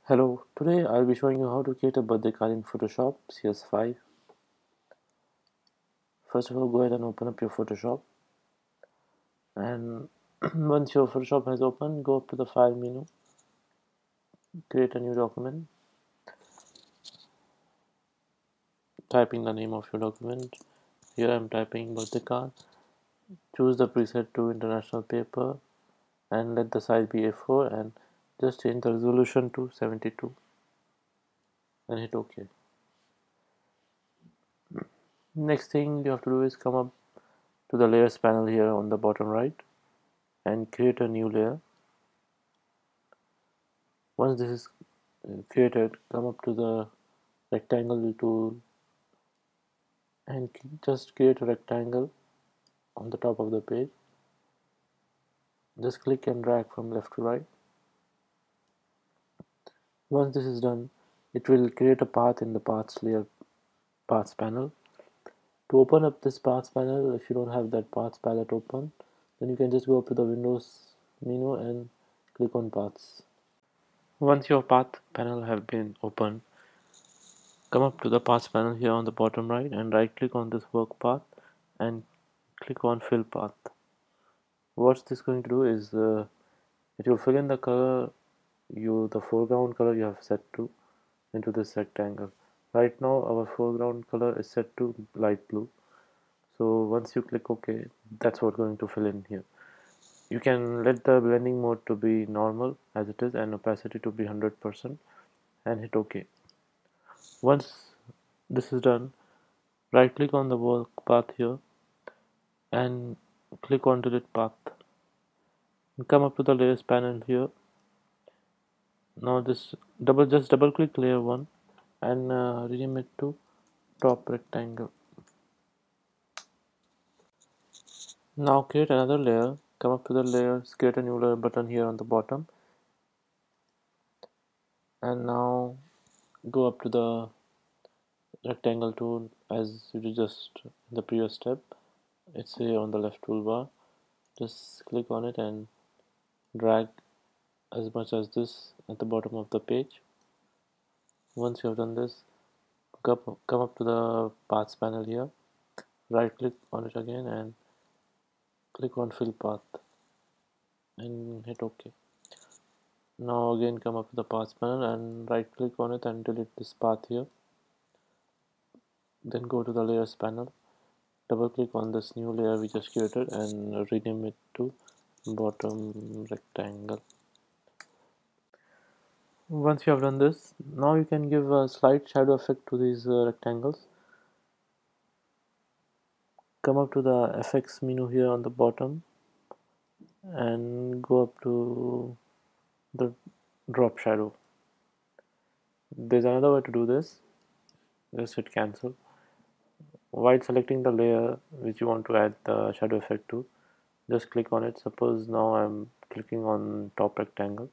Hello, today I'll be showing you how to create a birthday card in Photoshop CS5. First of all, go ahead and open up your Photoshop, and once your Photoshop has opened, go up to the file menu, create a new document, type in the name of your document. Here I'm typing birthday card. Choose the preset to international paper and let the size be A4 and just change the resolution to 72 and hit OK. Next thing you have to do is come up to the layers panel here on the bottom right and create a new layer. Once this is created, come up to the rectangle tool and just create a rectangle on the top of the page. Just click and drag from left to right. Once this is done, it will create a path in the paths panel. To open up this paths panel, if you don't have that paths palette open, then you can just go up to the Windows menu and click on paths. Once your path panel have been opened, come up to the paths panel here on the bottom right and right click on this work path and click on fill path. What this going to do is it will fill in the color the foreground color you have set to into this rectangle. Right now our foreground color is set to light blue, so once you click OK, that's what going to fill in here. You can let the blending mode to be normal as it is and opacity to be 100% and hit OK. Once this is done, right click on the work path here and click on delete path and come up to the layers panel here. Now this just double click layer 1 and rename it to top rectangle. Now create another layer, come up to the layers, create a new layer button here on the bottom, and now go up to the rectangle tool as you did just in the previous step. It's here on the left toolbar. Just click on it and drag as much as this at the bottom of the page. Once you have done this, come up to the paths panel here, right click on it again and click on fill path and hit OK. Now again come up to the path panel and right click on it and delete this path here. Then go to the layers panel, double click on this new layer we just created and rename it to bottom rectangle. Once you have done this, now you can give a slight shadow effect to these rectangles. Come up to the effects menu here on the bottom and go up to the drop shadow. There's another way to do this. Just hit cancel. While selecting the layer which you want to add the shadow effect to, just click on it. Suppose now I'm clicking on top rectangle.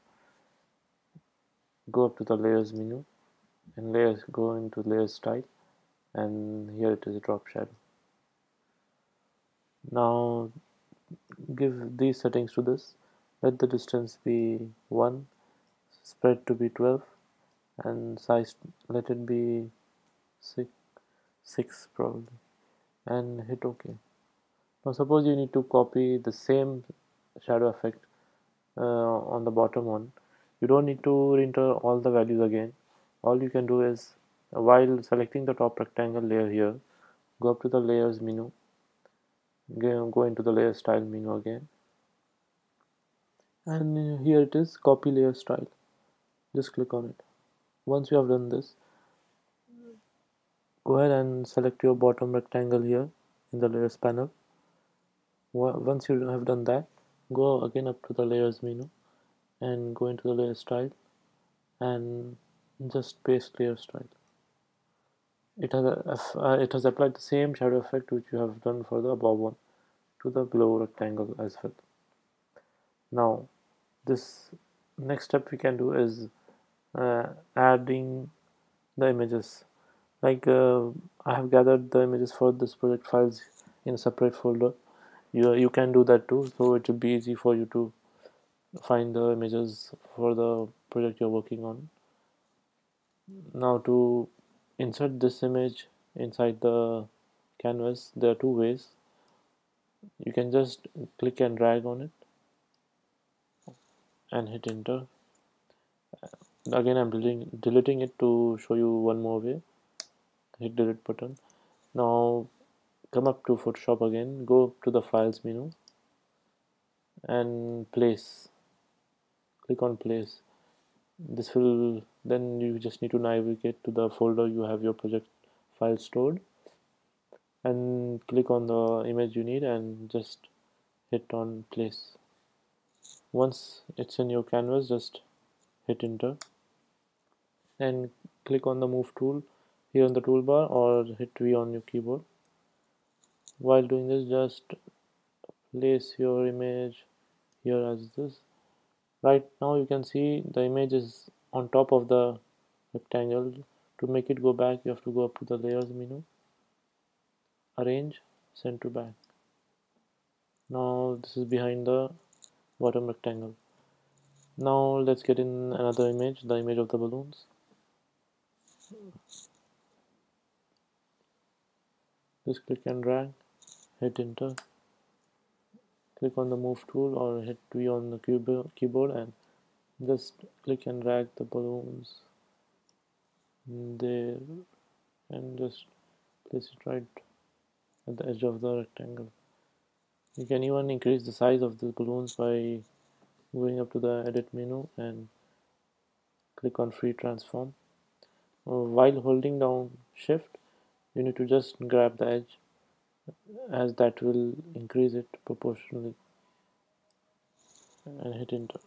Go up to the layers menu and go into layer style, and here it is drop shadow. Now give these settings to this. Let the distance be 1, spread to be 12, and size let it be 6 probably, and hit OK. Now suppose you need to copy the same shadow effect on the bottom one. You don't need to enter all the values again. All you can do is, while selecting the top rectangle layer here, go up to the layers menu, go into the layer style menu again, and here it is copy layer style. Just click on it. Once you have done this, go ahead and select your bottom rectangle here in the layers panel. Once you have done that, go again up to the layers menu and go into the layer style and just paste layer style. It has applied the same shadow effect which you have done for the above one to the below rectangle as well. Now this next step we can do is adding the images. Like I have gathered the images for this project files in a separate folder. You can do that too, so it will be easy for you to find the images for the project you're working on. Now to insert this image inside the canvas, there are two ways. You can just click and drag on it and hit enter. Again, I'm deleting it to show you one more way. Hit delete button. Now come up to Photoshop again, go up to the files menu and place. Click on place. This will, then you just need to navigate to the folder you have your project file stored, and click on the image you need and just hit on place. Once it's in your canvas, just hit enter and click on the move tool here on the toolbar or hit V on your keyboard. While doing this, just place your image here as this. Right now you can see the image is on top of the rectangle. To make it go back, you have to go up to the layers menu, arrange, send to back. Now this is behind the bottom rectangle. Now let's get in another image, the image of the balloons. Just click and drag, hit enter, click on the move tool or hit V on the keyboard and just click and drag the balloons there and just place it right at the edge of the rectangle. You can even increase the size of the balloons by going up to the edit menu and click on free transform. While holding down shift, you need to just grab the edge, as that will increase it proportionally, and hit enter.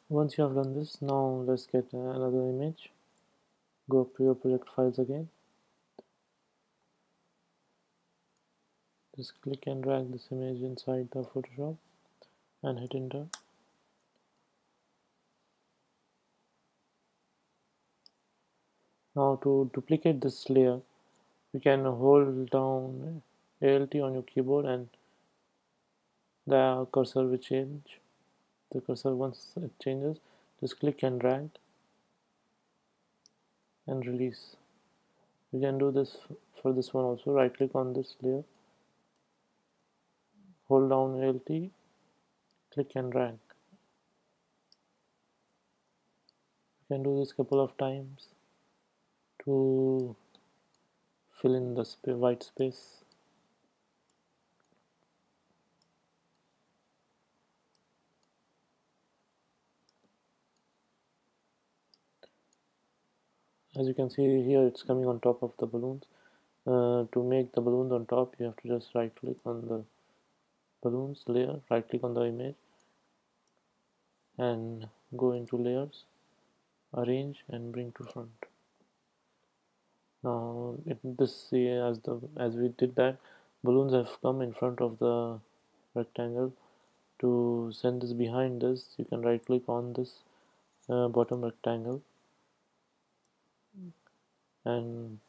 Once you have done this, now let's get another image. Go up to your project files again, just click and drag this image inside the Photoshop and hit enter. Now to duplicate this layer, you can hold down ALT on your keyboard and the cursor will change. The cursor, once it changes, just click and drag and release. You can do this for this one also. Right click on this layer, hold down ALT, click and drag. You can do this couple of times to fill in the white space. As you can see here, it's coming on top of the balloons. To make the balloons on top, you have to just right click on the balloons layer, right click on the image and go into layers, arrange and bring to front. Now as we did that, balloons have come in front of the rectangle. To send this behind this, you can right click on this bottom rectangle and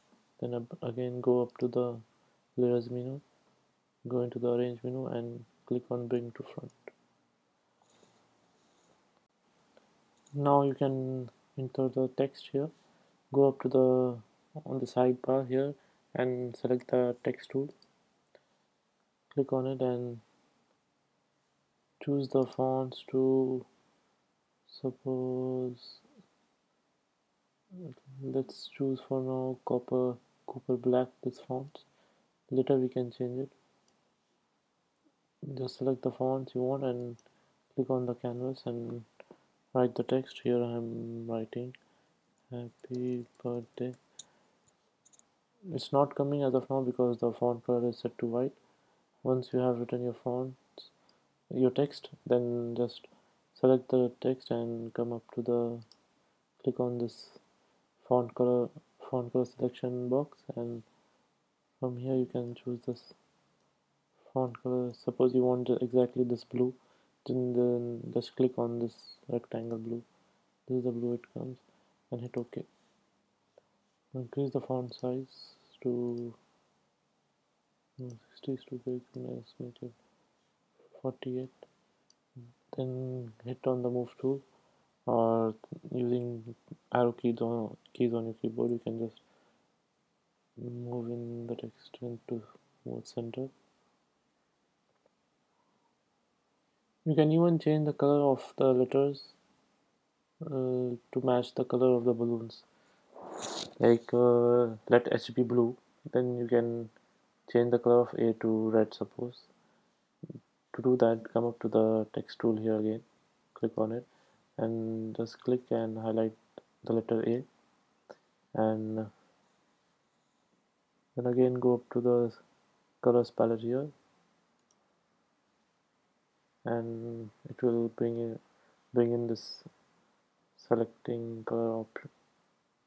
then again go up to the layers menu, go into the arrange menu and click on bring to front. Now you can enter the text here. Go up to the on the sidebar here and select the text tool, click on it and choose the fonts to, suppose, let's choose for now copper black, this font. Later we can change it. Just select the fonts you want and click on the canvas and write the text. Here I am writing happy birthday. It's not coming as of now because the font color is set to white. Once you have written your text, then just select the text and come up to the, click on this font color selection box and from here you can choose this font color. Suppose you want exactly this blue, then just click on this rectangle blue. This is the blue it comes, and hit OK. Increase the font size to 60 to make it 48. Then hit on the move tool or using arrow keys on your keyboard, you can just move in the text into towards center. You can even change the color of the letters to match the color of the balloons. Like let H be blue, then you can change the color of A to red, suppose. To do that, come up to the text tool here again, click on it, and just click and highlight the letter A, and then again go up to the colors palette here, and it will bring in this selecting color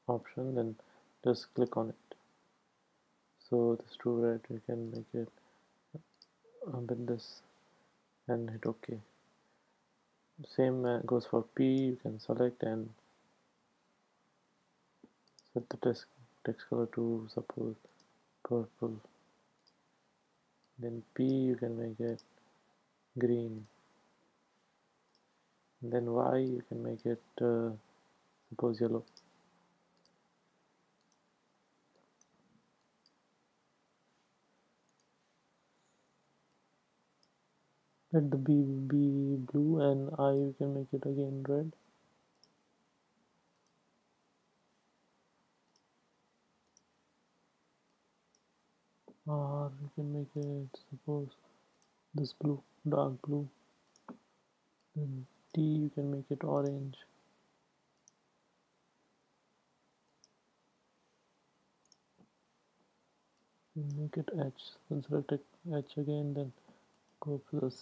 option. Then just click on it. So this true red, you can make it with this and hit OK. Same goes for P. You can select and set the text color to suppose purple. Then P, you can make it green. Then Y, you can make it suppose yellow. Let the B be blue, and I, you can make it again red. Or you can make it suppose this blue, dark blue. Then T, you can make it orange. Make it H. Then select H again. Then go to this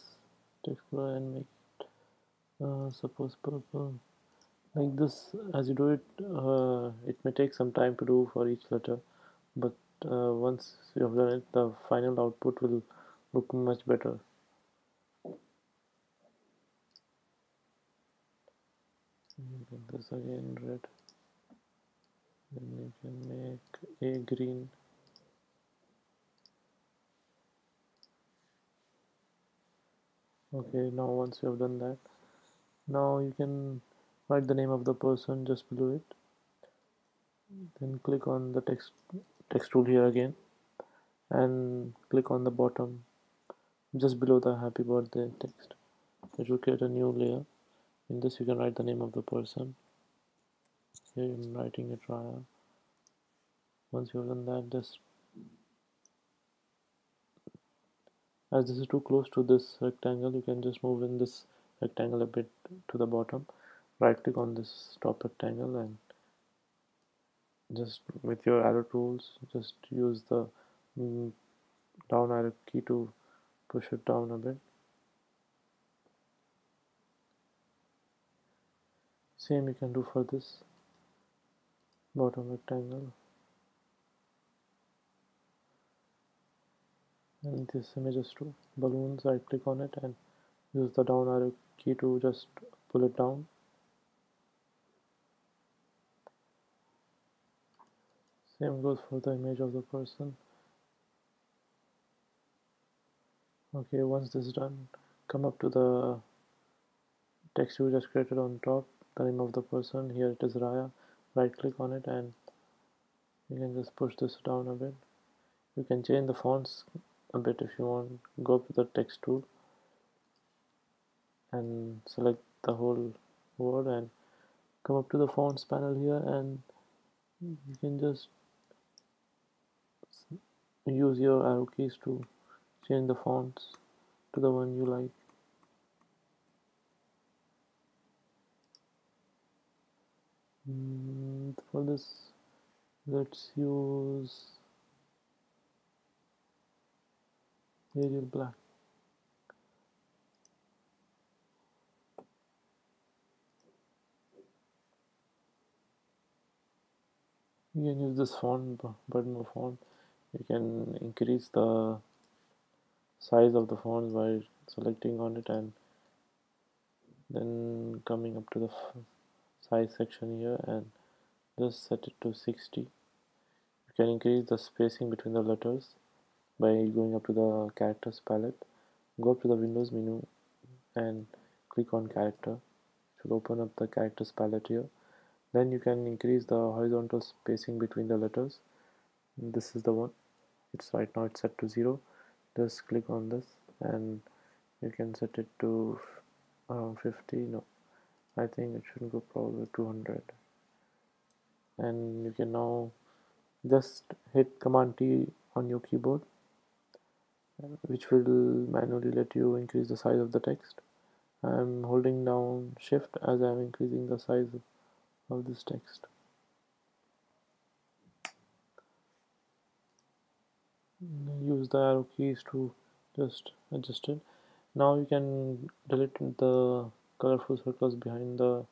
text color and make suppose purple. Like this, as you do it, it may take some time to do for each letter, but once you have done it, the final output will look much better. Make this again red. Then you can make A green. Okay, now once you have done that, now you can write the name of the person just below it. Then click on the text tool here again, and click on the bottom just below the happy birthday text. It will create a new layer. In this, you can write the name of the person. Here I'm writing it Raya. Once you have done that, just as this is too close to this rectangle, you can just move in this rectangle a bit to the bottom. Right click on this top rectangle, and just with your arrow tools, just use the mm, down arrow key to push it down a bit. Same you can do for this bottom rectangle. And this image is too balloons. Right click on it and use the down arrow key to just pull it down. Same goes for the image of the person. Okay, once this is done, come up to the text you just created on top, the name of the person. Here it is Raya. Right click on it and you can just push this down a bit. You can change the fonts a bit if you want. Go up to the text tool and select the whole word and come up to the fonts panel here, and you can just use your arrow keys to change the fonts to the one you like. For this, let's use Arial Black. You can use this font, Budmo font. You can increase the size of the font by selecting on it and then coming up to the size section here and just set it to 60. You can increase the spacing between the letters by going up to the characters palette. Go up to the Windows menu and click on character. It will open up the characters palette here. Then you can increase the horizontal spacing between the letters. This is the one. It's right now it's set to 0. Just click on this and you can set it to around 50. No, I think it should go probably 200. And you can now just hit Command T on your keyboard, which will manually let you increase the size of the text. I'm holding down Shift as I'm increasing the size of this text. Use the arrow keys to just adjust it. Now you can delete the colorful circles behind the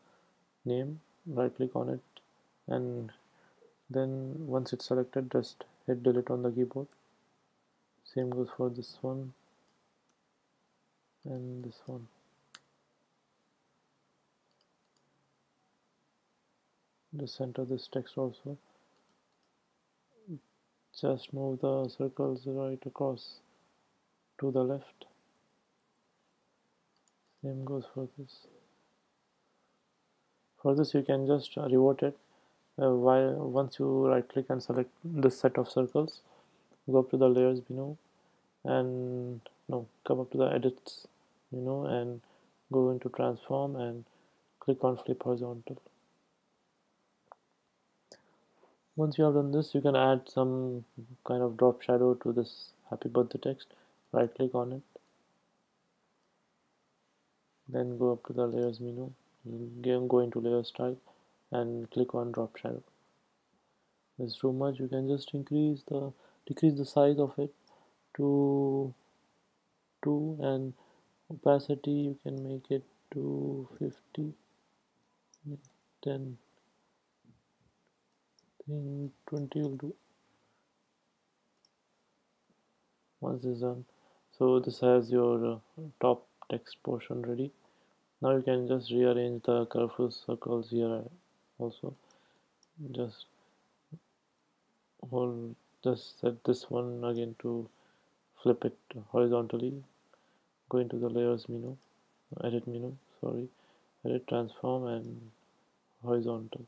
name. Right click on it, and then once it's selected, just hit delete on the keyboard. Same goes for this one and this one. Just center this text also. Just move the circles right across to the left. Same goes for this. For this you can just revert it. While once you right click and select this set of circles, go up to the layers menu and no, come up to the edits menu and go into transform and click on flip horizontal. Once you have done this, you can add some kind of drop shadow to this happy birthday text. Right click on it, then go up to the layers menu, again go into layer style and click on drop shadow. There's too much, you can just decrease the size of it to 2, and opacity you can make it to 50, 10, 20 will do. Once this is done, so this has your top text portion ready. Now you can just rearrange the colorful circles here also. Just hold, just set this one again to flip it horizontally. Go into the layers menu, edit menu, sorry, edit transform and horizontal.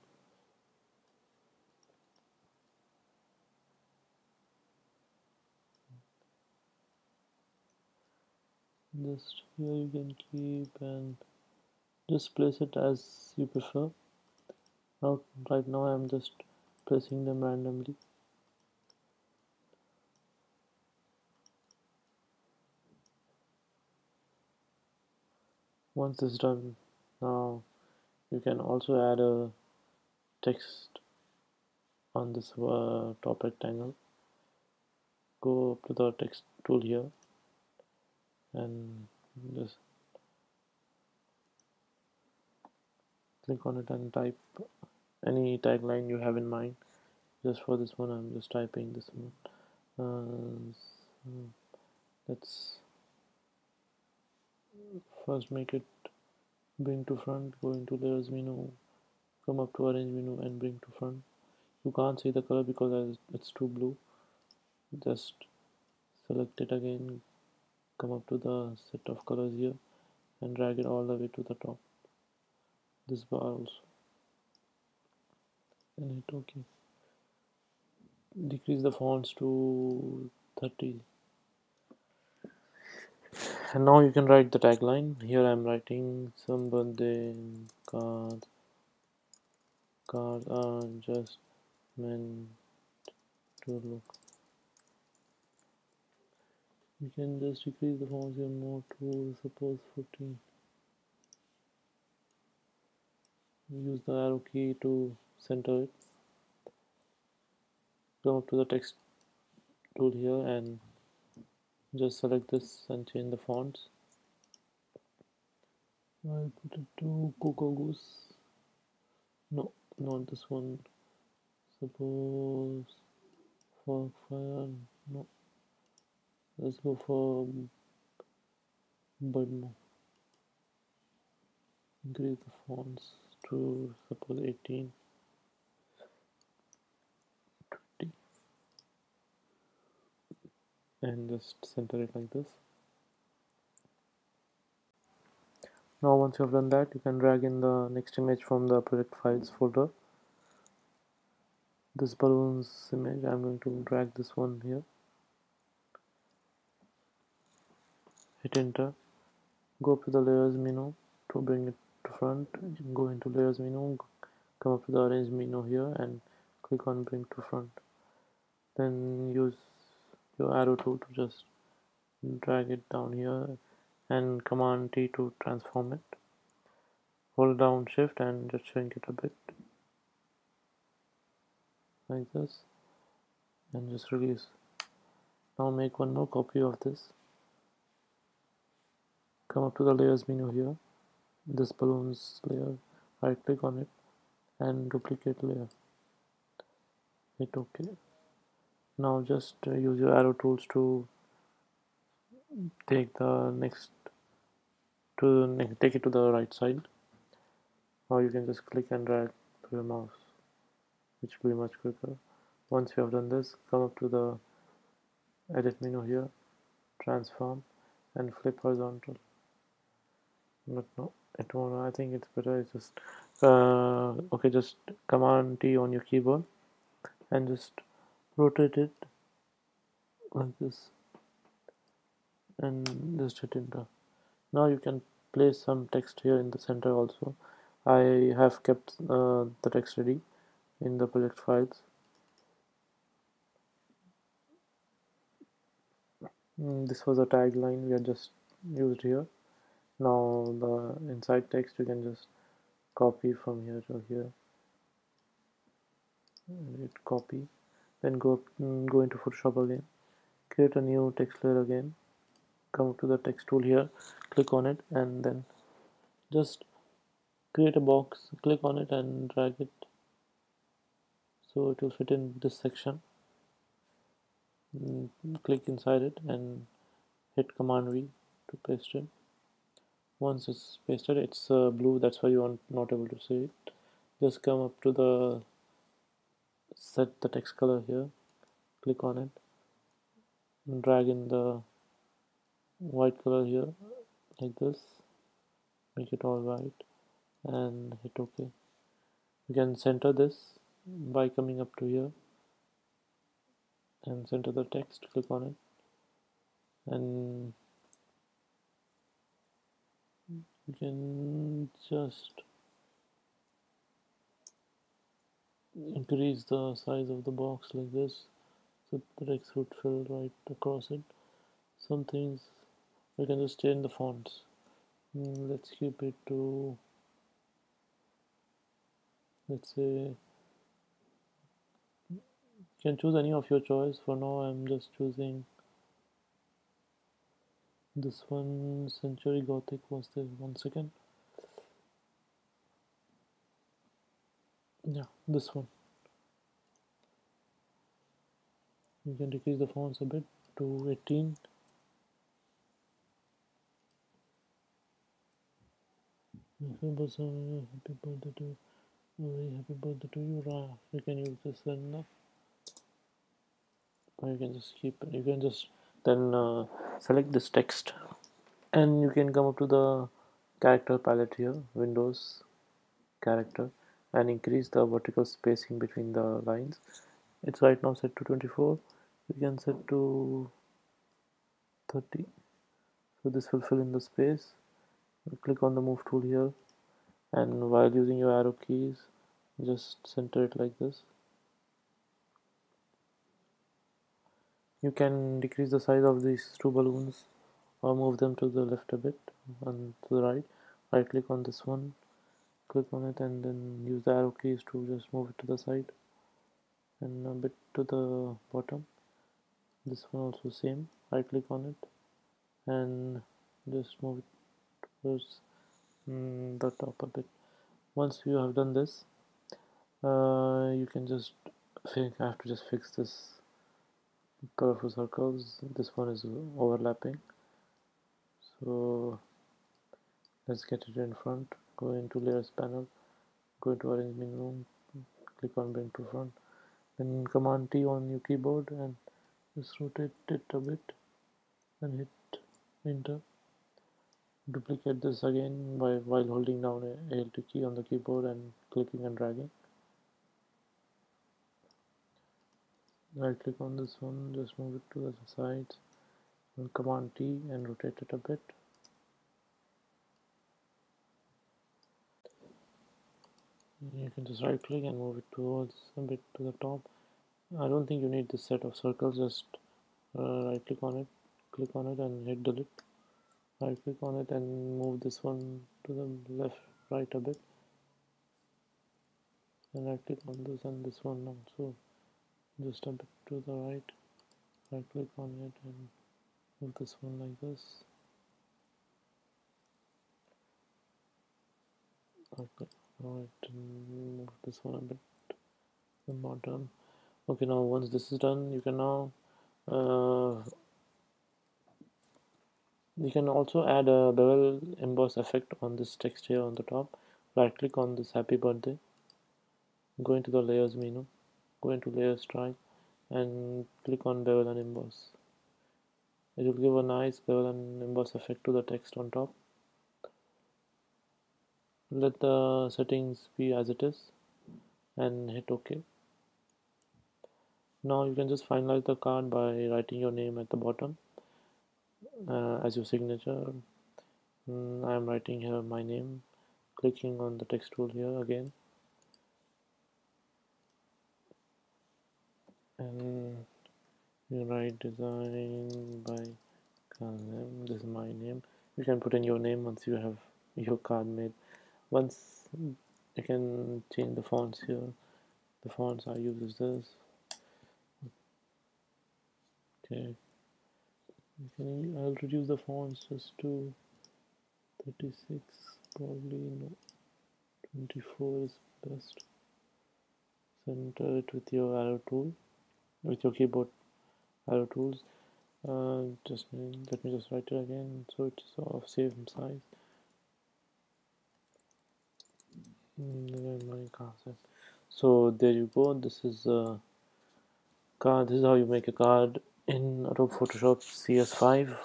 Just here you can keep and just place it as you prefer. Now right now I'm just placing them randomly. Once this is done, now you can also add a text on this top rectangle. Go up to the text tool here and just click on it and type any tagline you have in mind. Just for this one I'm just typing this one. So let's first make it bring to front. Go into layers menu, come up to arrange menu and bring to front. You can't see the color because it's too blue. Just select it again, come up to the set of colors here and drag it all the way to the top, this bar also, and hit OK. Decrease the fonts to 30. And now you can write the tagline. Here I'm writing some birthday cards are just meant to look. You can just decrease the fonts here more to suppose 14. Use the arrow key to center it. Come up to the text tool here and just select this and change the fonts. I'll put it to Coco Goose. No, not this one. Suppose for fire. No, let's go for Budmo. Increase the fonts to suppose 18, 20, and just center it like this. Now once you have done that, you can drag in the next image from the project files folder. This balloons image, I'm going to drag this one here, hit enter, go up to the layers menu to bring it to front, go into layers menu, come up to the arrange menu here and click on bring to front. Then use your arrow tool to just drag it down here and command T to transform it. Hold down shift and just shrink it a bit like this and just release. Now make one more copy of this. Come up to the layers menu here, this balloons layer, right click on it and duplicate layer. Hit OK. Now just use your arrow tools to take the next take it to the right side, or you can just click and drag to your mouse, which will be much quicker. Once you have done this, come up to the edit menu here, transform and flip horizontal. But no, it won't. I think it's better. It's just okay. Just command T on your keyboard and just rotate it like this and just hit enter. Now you can place some text here in the center also. I have kept the text ready in the project files. This was a tagline we had just used here. Now the inside text you can just copy from here to here. Hit copy. Then go into Photoshop again. Create a new text layer again. Come to the text tool here. Click on it and then just create a box. Click on it and drag it so it will fit in this section. Click inside it and hit command V to paste it. Once it's pasted, it's blue, that's why you are not able to see it. Just come up to the set the text color here, click on it, drag in the white color here like this, make it all white and hit OK. You can center this by coming up to here and center the text, click on it and you can just increase the size of the box like this so the text would fill right across it. Some things we can just change the fonts. Let's keep it to, let's say, you can choose any of your choice. For now I'm just choosing this one. Century Gothic was there. 1 second. Yeah, this one. You can decrease the fonts a bit to 18. Happy birthday to you. Very happy birthday to you, Ra. You can use this then, or you can just keep it. You can just then select this text and you can come up to the character palette here, Windows, character, and increase the vertical spacing between the lines. It's right now set to 24. You can set to 30. So this will fill in the space. You click on the move tool here and while using your arrow keys just center it like this. You can decrease the size of these two balloons or move them to the left a bit and to the right click on this one, click on it and then use the arrow keys to just move it to the side and a bit to the bottom. This one also same, right click on it and just move it towards the top a bit. Once you have done this, you can just I have to just fix this colorful circles. This one is overlapping, so let's get it in front. Go into layers panel, go into arrange menu, click on bring to front, then command T on your keyboard and just rotate it a bit and hit enter. Duplicate this again while holding down a Alt key on the keyboard and clicking and dragging. Right click on this one, just move it to the side, and Command T and rotate it a bit. You can just right click and move it towards a bit to the top. I don't think you need this set of circles, just right click on it and hit delete. Right click on it and move this one to the left, right a bit, and right click on this and this one also just a bit to the right. Right click on it and move this one like this. Right click on it and move this one a bit to the bottom. Okay, now once this is done, you can now you can also add a bevel emboss effect on this text here on the top. Right click on this happy birthday, go into the layers menu, go into layer strike and click on bevel and emboss. It will give a nice bevel and emboss effect to the text on top. Let the settings be as it is and hit OK. Now you can just finalize the card by writing your name at the bottom as your signature. I am writing here my name, clicking on the text tool here again, and you write design by Kazem. This is my name. You can put in your name once you have your card made. Once you can change the fonts here. The fonts I use is this. Okay, I'll reduce the fonts just to 36, probably no, 24 is best. Center it with your arrow tool, with your keyboard arrow tools. Just let me just write it again so it's of same size. My concept. So there you go. This is a card. This is how you make a card in Adobe Photoshop CS5.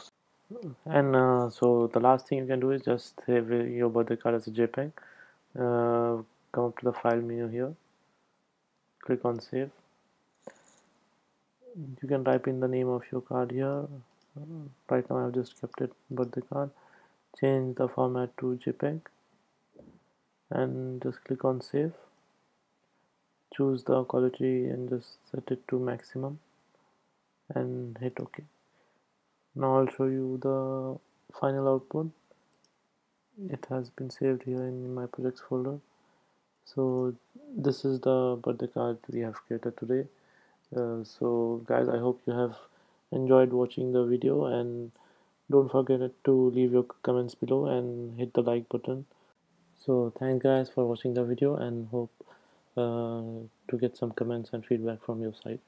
And so the last thing you can do is just save your birthday card as a JPEG. Come up to the file menu here, click on save. You can type in the name of your card here. Right now I've just kept it birthday card. Change the format to JPEG and just click on save. Choose the quality and just set it to maximum and hit OK. Now I'll show you the final output. It has been saved here in my projects folder. So this is the birthday card we have created today. So guys, I hope you have enjoyed watching the video, and don't forget to leave your comments below and hit the like button. So thanks guys for watching the video, and hope to get some comments and feedback from your side.